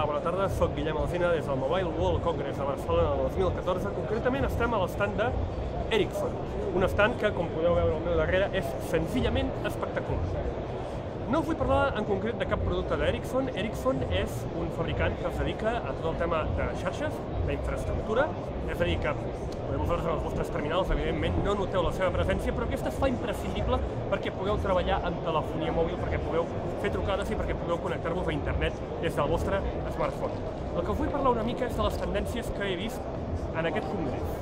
Hola, bona tarda, soc Guillem Alsina des del Mobile World Congress de Barcelona del 2014. Concretament estem a l'estand d'Ericsson, un estand que, com podeu veure al meu darrere, és senzillament espectacular. No us vull parlar en concret de cap producte d'Ericsson. Ericsson és un fabricant que es dedica a tot el tema de xarxes, d'infraestructura, és a dir, que vosaltres en els vostres terminals, evidentment, no noteu la seva presència, però aquesta es fa imprescindible perquè pugueu treballar amb telefonia mòbil, perquè pugueu fer trucades i perquè pugueu connectar-vos a internet des del vostre smartphone. El que us vull parlar una mica és de les tendències que he vist en aquest congrés.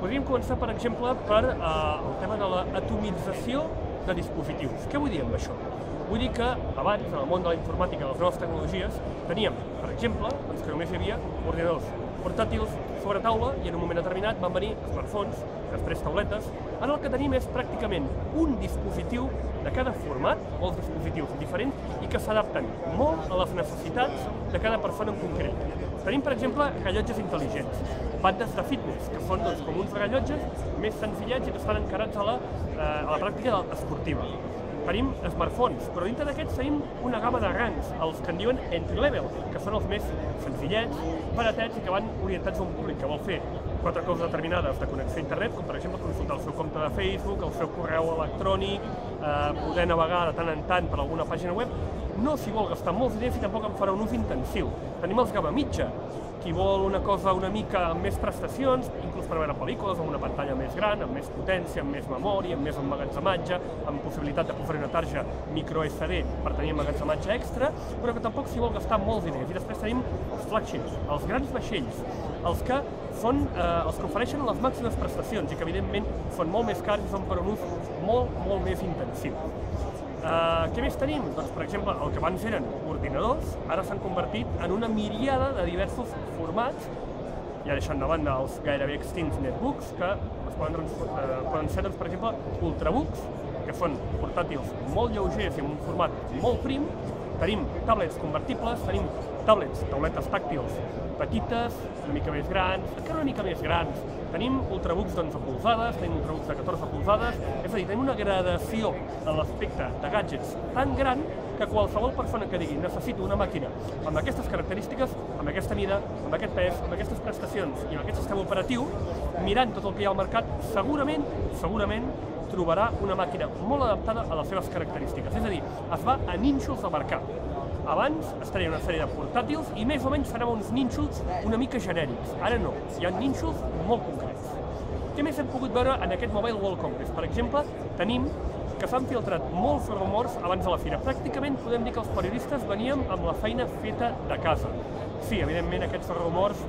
Podríem començar, per exemple, per el tema de l'atomització de dispositius. Què vull dir amb això? Vull dir que abans, en el món de la informàtica i de les noves tecnologies, teníem, per exemple, que només hi havia ordinadors portàtils sobre taula i en un moment determinat van venir smartphones, després tauletes. Ara el que tenim és pràcticament un dispositiu de cada format, molts dispositius diferents i que s'adapten molt a les necessitats de cada persona en concret. Tenim, per exemple, rellotges intel·ligents, bandes de fitness, que són com uns rellotges més senzillets i que estan encarats a la pràctica esportiva. Tenim smartphones, però dintre d'aquests tenim una gamma de rangs, els que en diuen entry-level, que són els més senzillets, baratets i que van orientats a un públic que vol fer 4 coses determinades de connexió a internet, com per exemple consultar el seu compte de Facebook, el seu correu electrònic, poder navegar de tant en tant per alguna pàgina web. No s'hi vol gastar molts diners i tampoc en farà un ús intensiu. Tenim els gamma mitja, qui vol una cosa una mica amb més prestacions, inclús per veure pel·lícules amb una pantalla més gran, amb més potència, amb més memòria, amb més emmagatzematge, amb possibilitat de posar una tarja micro SD per tenir emmagatzematge extra, però que tampoc s'hi vol gastar molts diners. I després tenim els flagships, els grans vaixells, els que ofereixen les màximes prestacions i que evidentment són molt més cars i són per un ús molt més intensiu. Què més tenim? Doncs, per exemple, el que abans eren ordinadors, ara s'han convertit en una miriada de diversos formats, ja deixant de banda els gairebé extints netbooks, que poden ser, per exemple, ultrabooks, que són portàtils molt lleugers i en un format molt prim. Tenim tablets convertibles, tenim tauletes tàctils petites, una mica més grans, encara una mica més grans. Tenim ultrabooks d'11 polzades, tenim ultrabooks de 14 polzades, és a dir, tenim una gradació en l'aspecte de gadgets tan gran que qualsevol persona que digui necessito una màquina amb aquestes característiques, amb aquesta mida, amb aquest pes, amb aquestes prestacions i amb aquest sistema operatiu, mirant tot el que hi ha al mercat, segurament trobarà una màquina molt adaptada a les seves característiques. És a dir, es va a nínxols de mercat. Abans es tenia una sèrie de portàtils i més o menys farem uns nínxols una mica genèrics. Ara no, hi ha nínxols molt concrets. Què més hem pogut veure en aquest Mobile World Congress? Per exemple, tenim que s'han filtrat molts rumors abans de la fira. Pràcticament podem dir que els periodistes veníem amb la feina feta de casa. Sí, evidentment aquests rumors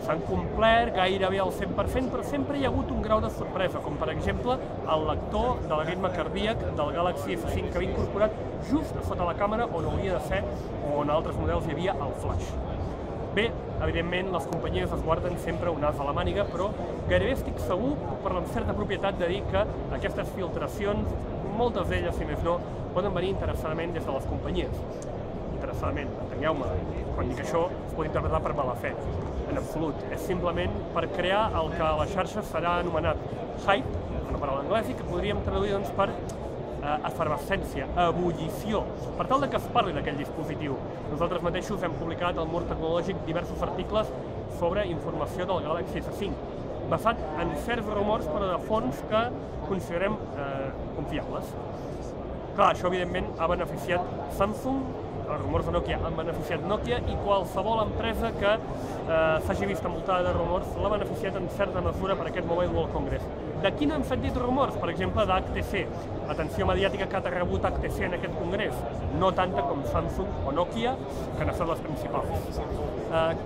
s'han complert gairebé al 100%, però sempre hi ha hagut un grau de sorpresa, com per exemple el lector de la ritme cardíac del Galaxy S5 que havia incorporat just a sota la càmera on hauria de ser, o en altres models hi havia el flash. Bé, evidentment les companyies es guarden sempre un as a la màniga, però gairebé estic segur, per la certa propietat, de dir que aquestes filtracions, moltes d'elles, si més no, poden venir interessadament des de les companyies. Interessadament, entengueu-me, quan dic això es pot interpretar per mala fe. En absolut, és simplement per crear el que a la xarxa serà anomenat hype, una paraula anglès, i que podríem traduir per efervescència, ebullició, per tal que es parli d'aquell dispositiu. Nosaltres mateixos hem publicat al Mur Tecnològic diversos articles sobre informació del Galaxy S5, basat en certs rumors, però de fonts que considerem confiables. Clar, això evidentment ha beneficiat Samsung, els rumors de Nokia han beneficiat Nokia i qualsevol empresa que s'hagi vist envoltada de rumors l'ha beneficiat en certa mesura per aquest Mobile World Congress. De qui no hem sentit rumors? Per exemple, d'HTC. Atenció mediàtica que ha rebut HTC en aquest congrés. No tanta com Samsung o Nokia, que han estat les principals.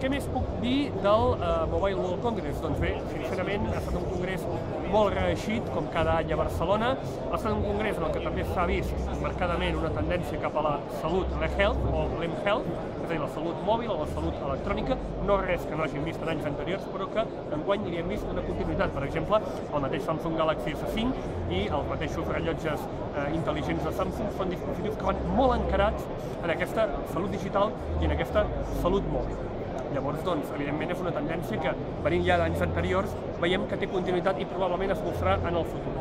Què més puc dir del Mobile World Congress? Doncs bé, sincerament, ha estat un congrés molt reeixit, com cada any a Barcelona. Ha estat un congrés en el que també s'ha vist marcadament una tendència cap a la salut, l'e-health o l'em-health, és a dir, la salut mòbil o la salut electrònica, no res que no hagin vist en anys anteriors, però que enguany hi hem vist una continuïtat. Per exemple, el mateix Samsung Galaxy S5 i els mateixos rellotges intel·ligents de Samsung són dispositius que van molt encarats en aquesta salut digital i en aquesta salut mòbil. Llavors, doncs, evidentment és una tendència que, venint ja d'anys anteriors, veiem que té continuïtat i probablement es mostrarà en el futur.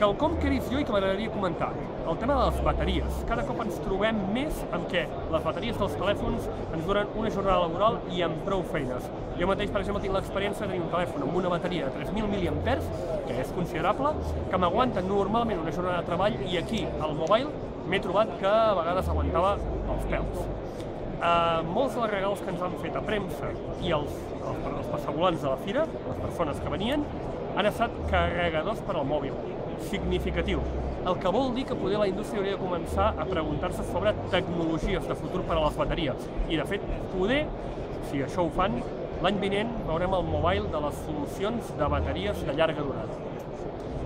Quelcom que he vist jo i que m'agradaria comentar, el tema de les bateries. Cada cop ens trobem més amb què les bateries dels telèfons ens duren una jornada laboral i amb prou feines. Jo mateix, per exemple, tinc l'experiència de tenir un telèfon amb una bateria de 3.000 mAh, que és considerable, que m'aguanta normalment una jornada de treball i aquí, al mobile, m'he trobat que a vegades aguantava els pèls. Molts dels regals que ens han fet a premsa i els passavolants de la fira, les persones que venien, han estat carregadors per al mòbil, significatiu. El que vol dir que poder la indústria hauria de començar a preguntar-se sobre tecnologies de futur per a les bateries. I de fet, poder, si això ho fan, l'any vinent veurem el mobile de les solucions de bateries de llarga durada.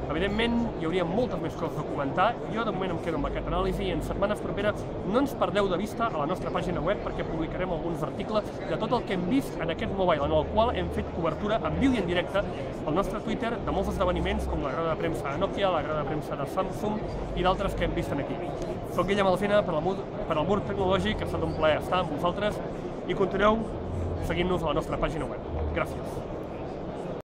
Evidentment, hi hauria moltes més coses a comentar. Jo de moment em quedo amb aquesta anàlisi i en setmanes properes no ens perdeu de vista a la nostra pàgina web perquè publicarem alguns articles de tot el que hem vist en aquest mobile, en el qual hem fet cobertura en viu i en directe al nostre Twitter de molts esdeveniments com la roda de premsa de Nokia, la roda de premsa de Samsung i d'altres que hem vist aquí. Soc Guillem Alsina per al Mur Tecnològic, ha estat un plaer estar amb vosaltres i continueu seguint-nos a la nostra pàgina web. Gràcies.